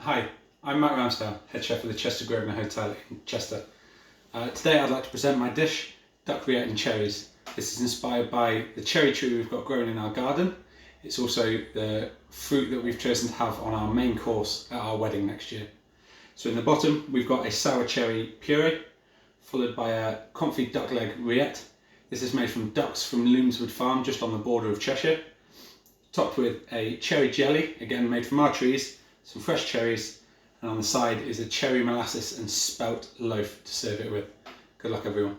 Hi, I'm Matt Ramsdale, head chef of the Chester Grosvenor Hotel in Chester. Today I'd like to present my dish, duck Rilette and cherries. This is inspired by the cherry tree we've got growing in our garden. It's also the fruit that we've chosen to have on our main course at our wedding next year. So in the bottom we've got a sour cherry puree, followed by a Confit duck leg Rilette. This is made from ducks from Loomswood Farm just on the border of Cheshire. Topped with a cherry jelly, again made from our trees, some fresh cherries, and on the side is a cherry molasses and spelt loaf to serve it with. Good luck everyone.